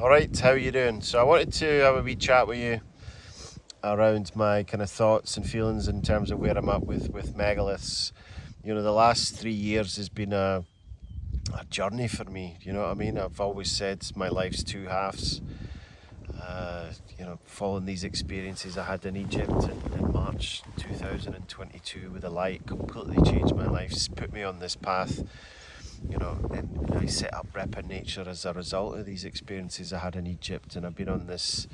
Alright, how are you doing? So I wanted to have a wee chat with you around my kind of thoughts and feelings in terms of where I'm at with megaliths. You know, the last 3 years has been a journey for me, you know what I mean? I've always said my life's two halves. Following these experiences I had in Egypt in March 2022 with the light, completely changed my life, put me on this path. And I set up Reppin Nature as a result of these experiences I had in Egypt, and I've been on this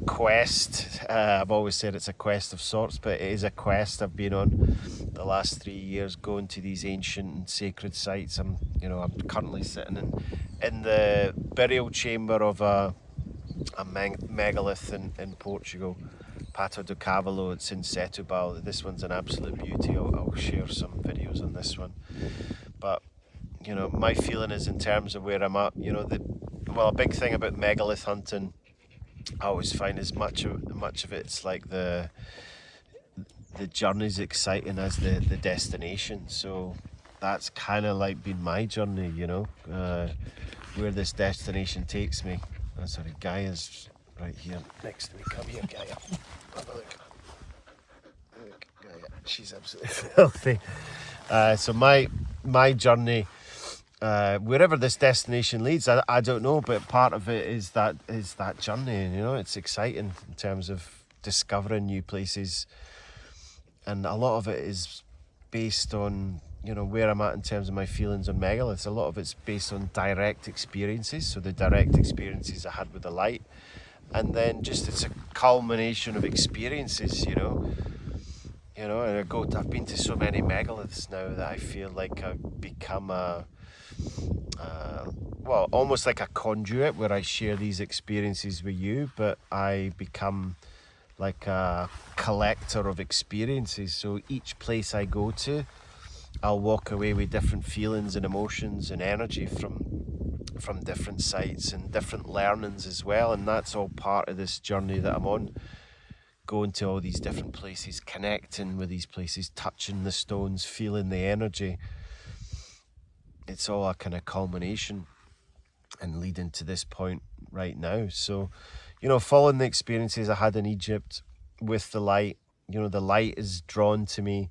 quest. I've always said it's a quest of sorts, but it is a quest I've been on the last 3 years, going to these ancient and sacred sites. I'm currently sitting in the burial chamber of a megalith in Portugal, Pato do Cavalo. It's in Setúbal. This one's an absolute beauty. I'll share some videos on this one. But my feeling is in terms of where I'm at. A big thing about megalith hunting, I always find as much of it's like the journey's exciting as the destination. So that's kind of like been my journey, where this destination takes me. Oh, sorry, Gaia's right here next to me. Come here, Gaia. Have a look. Look, Gaia. She's absolutely filthy. So my journey, wherever this destination leads, I don't know, but part of it is that journey. It's exciting in terms of discovering new places, and a lot of it is based on where I'm at in terms of my feelings on megaliths. A lot of it's based on direct experiences, so the direct experiences I had with the light, and then just it's a culmination of experiences. And I've been to so many megaliths now that I feel like I've become almost like a conduit where I share these experiences with you, but I become like a collector of experiences. So each place I go to, I'll walk away with different feelings and emotions and energy from different sites and different learnings as well. And that's all part of this journey that I'm on. Going to all these different places, connecting with these places, touching the stones, feeling the energy. It's all a kind of culmination and leading to this point right now. So, following the experiences I had in Egypt with the light, the light is drawn to me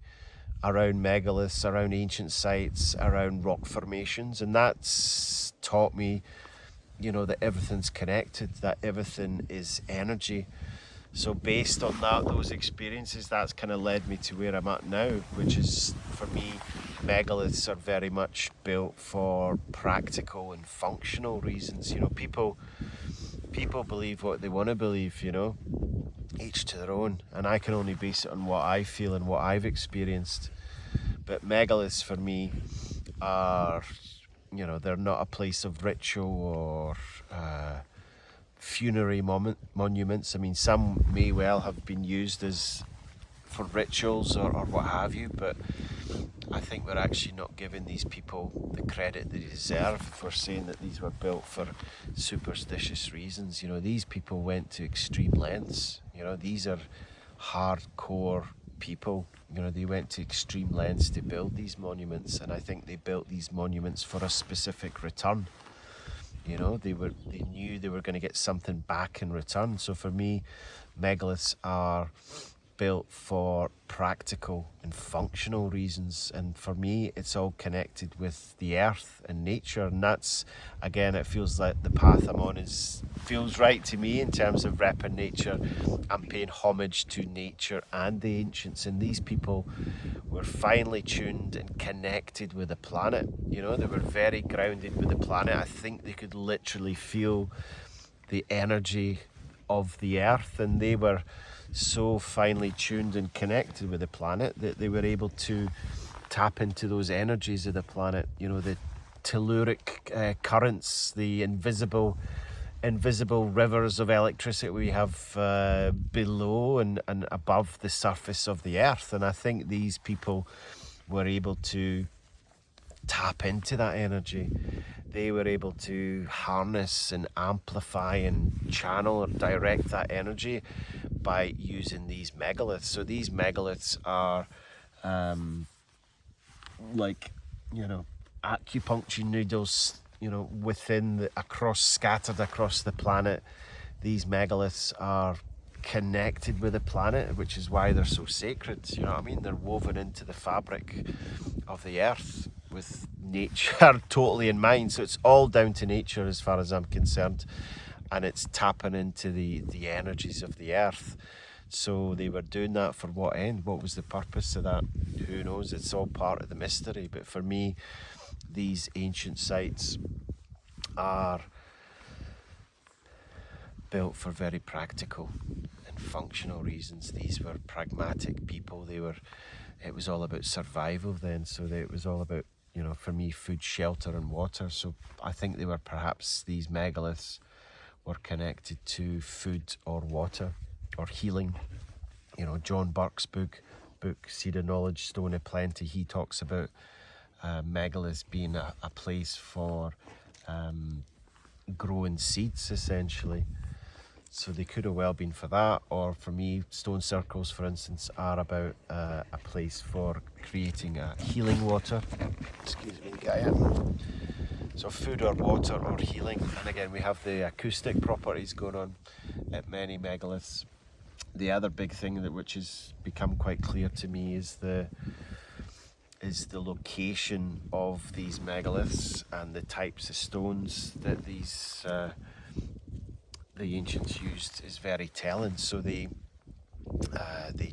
around megaliths, around ancient sites, around rock formations, and that's taught me, that everything's connected, that everything is energy. So based on those experiences, that's kind of led me to where I'm at now, which is, for me, megaliths are very much built for practical and functional reasons. People believe what they want to believe, each to their own, and I can only base it on what I feel and what I've experienced. But megaliths for me are, they're not a place of ritual or funerary monuments. I mean, some may well have been used for rituals or what have you, but I think we're actually not giving these people the credit they deserve for saying that these were built for superstitious reasons. These people went to extreme lengths. These are hardcore people. They went to extreme lengths to build these monuments, and I think they built these monuments for a specific return. They knew they were going to get something back in return. So for me, megaliths are built for practical and functional reasons, and for me it's all connected with the earth and nature, and that's, again, it feels like the path I'm on feels right to me in terms of repping nature. I'm paying homage to nature and the ancients, and these people were finely tuned and connected with the planet. They were very grounded with the planet. I think they could literally feel the energy of the earth, and they were so finely tuned and connected with the planet that they were able to tap into those energies of the planet, the telluric currents, the invisible rivers of electricity we have below and above the surface of the earth. And I think these people were able to tap into that energy. They were able to harness and amplify and channel or direct that energy by using these megaliths. So these megaliths are like, acupuncture needles, you know, scattered across the planet. These megaliths are connected with the planet, which is why they're so sacred. You know what I mean? They're woven into the fabric of the earth with nature totally in mind. So it's all down to nature as far as I'm concerned, and it's tapping into the energies of the earth. So they were doing that for what end? What was the purpose of that? Who knows? It's all part of the mystery. But for me, these ancient sites are built for very practical and functional reasons. These were pragmatic people. It was all about survival then. So it was all about, you know, for me, food, shelter and water. So I think these megaliths were connected to food or water or healing. You know, John Burke's book Seed of Knowledge, Stone of Plenty, he talks about megaliths being a place for growing seeds, essentially. So they could have well been for that, or for me, stone circles, for instance, are about a place for creating a healing water. Excuse me, Gaia. So food or water or healing. And again, we have the acoustic properties going on at many megaliths. The other big thing which has become quite clear to me is the location of these megaliths and the types of stones that the ancients used is very telling. So they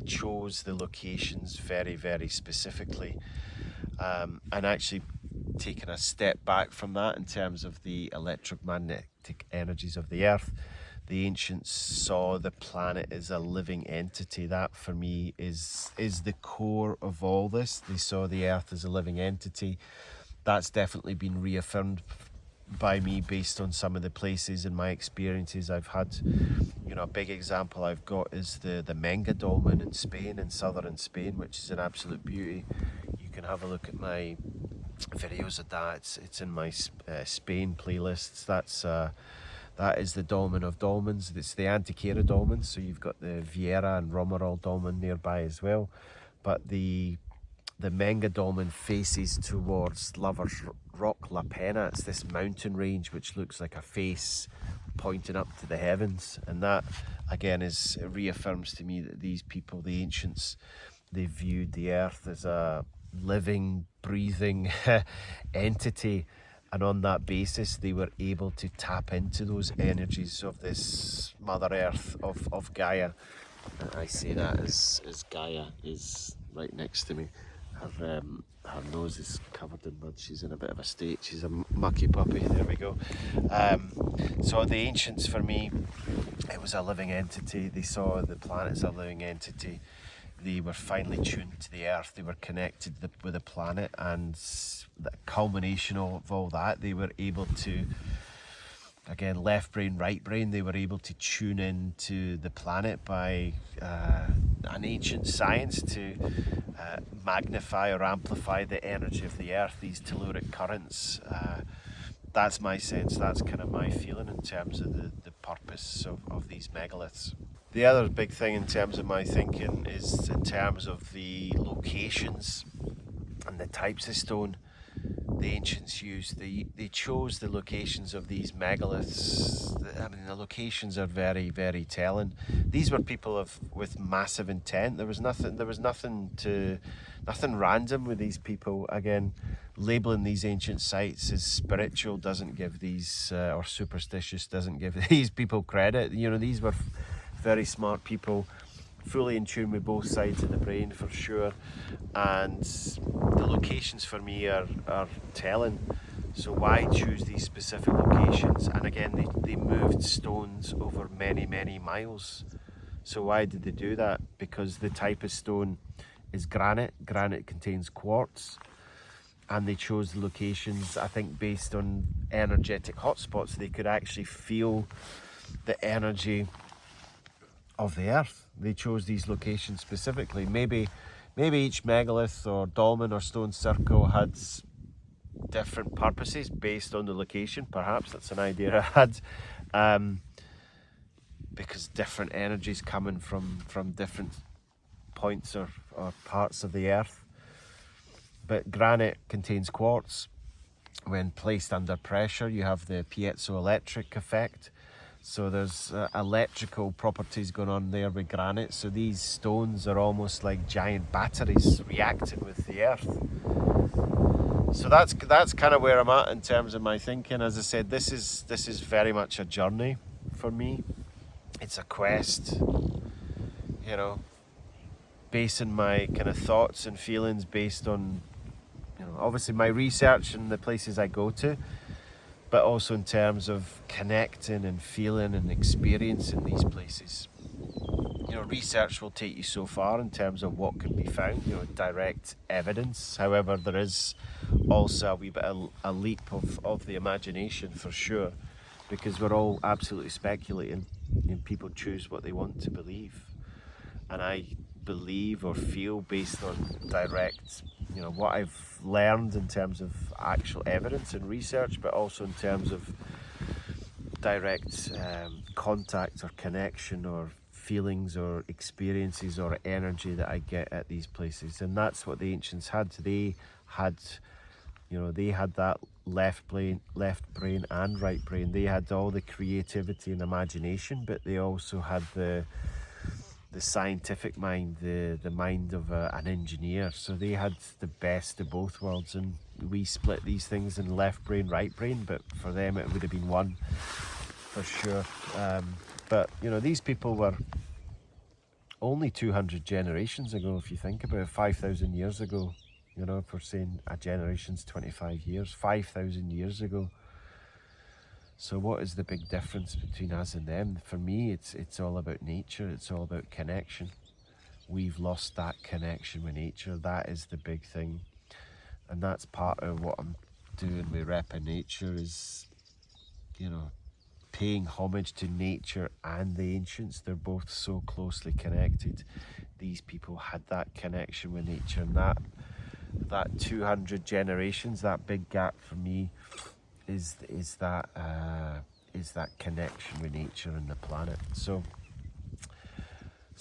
chose the locations very, very specifically, and actually taking a step back from that in terms of the electromagnetic energies of the earth. The ancients saw the planet as a living entity. That for me is the core of all this. They saw the earth as a living entity. That's definitely been reaffirmed by me based on some of the places and my experiences I've had. You know, a big example I've got is the Menga dolmen in Spain, in southern Spain, which is an absolute beauty. You can have a look at my videos of that. It's in my Spain playlists. That is the dolmen of dolmens. It's the Antequera dolmen, so you've got the Vieira and Romerol dolmen nearby as well. But the Menga dolmen faces towards Lover's Rock La Pena. It's this mountain range which looks like a face pointing up to the heavens, and that again reaffirms to me that these people, the ancients, they viewed the earth as a living, breathing entity, and on that basis they were able to tap into those energies of this Mother Earth, of Gaia. I say that as Gaia is right next to me. Her nose is covered in mud. She's in a bit of a state. She's a mucky puppy. There we go. So the ancients, for me, it was a living entity. They saw the planet as a living entity. They were finely tuned to the earth. They were connected with the planet, and the culmination of all that, they were able to, again, left brain, right brain, they were able to tune into the planet by an ancient science to magnify or amplify the energy of the earth, these telluric currents. That's my sense, that's kind of my feeling in terms of the purpose of these megaliths. The other big thing in terms of my thinking is in terms of the locations and the types of stone the ancients used. They chose the locations of these megaliths. I mean, the locations are very, very telling. These were people with massive intent. There was nothing random with these people. Again, labeling these ancient sites as spiritual doesn't give these or superstitious doesn't give these people credit. You know, these were very smart people, fully in tune with both sides of the brain for sure, and the locations for me are telling. So why choose these specific locations? And again, they moved stones over many, many miles. So why did they do that? Because the type of stone is granite. Granite contains quartz, and they chose the locations, I think, based on energetic hotspots. They could actually feel the energy of the earth. They chose these locations specifically. Maybe each megalith or dolmen or stone circle had different purposes based on the location. Perhaps that's an idea I had, because different energies coming from different points or parts of the earth. But granite contains quartz, when placed under pressure, you have the piezoelectric effect. So there's electrical properties going on there with granite. So these stones are almost like giant batteries reacting with the earth. So that's kind of where I'm at in terms of my thinking. As I said, this is very much a journey for me. It's a quest, you know, basing my kind of thoughts and feelings based on, you know, obviously my research and the places I go to, but also in terms of connecting and feeling and experiencing these places. You know, research will take you so far in terms of what can be found, you know, direct evidence. However, there is also a wee bit of a leap of the imagination for sure, because we're all absolutely speculating and people choose what they want to believe. And I believe or feel based on direct, you know, what I've learned in terms of actual evidence and research, but also in terms of direct contact or connection or feelings or experiences or energy that I get at these places. And that's what the ancients had. They had, you know, they had that left brain and right brain. They had all the creativity and imagination, but they also had the scientific mind, the mind of an engineer. So they had the best of both worlds, and we split these things in left brain, right brain, but for them it would have been one for sure. But you know, these people were only 200 generations ago, if you think about it, 5,000 years ago. You know, if we're saying a generation's 25 years, 5,000 years ago. So what is the big difference between us and them? For me, it's all about nature. It's all about connection. We've lost that connection with nature. That is the big thing. And that's part of what I'm doing with Reppin Nature is, you know, paying homage to nature and the ancients. They're both so closely connected. These people had that connection with nature, and that 200 generations, that big gap for me is that connection with nature and the planet. So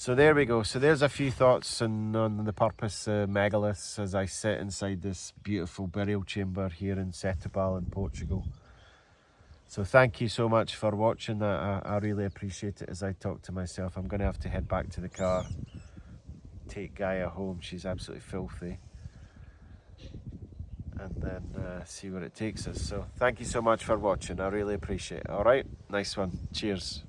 there we go. So there's a few thoughts on the purpose of megaliths as I sit inside this beautiful burial chamber here in Setúbal in Portugal. So thank you so much for watching that. I really appreciate it. As I talk to myself, I'm going to have to head back to the car, take Gaia home. She's absolutely filthy. And then see where it takes us. So thank you so much for watching. I really appreciate it. All right, nice one. Cheers.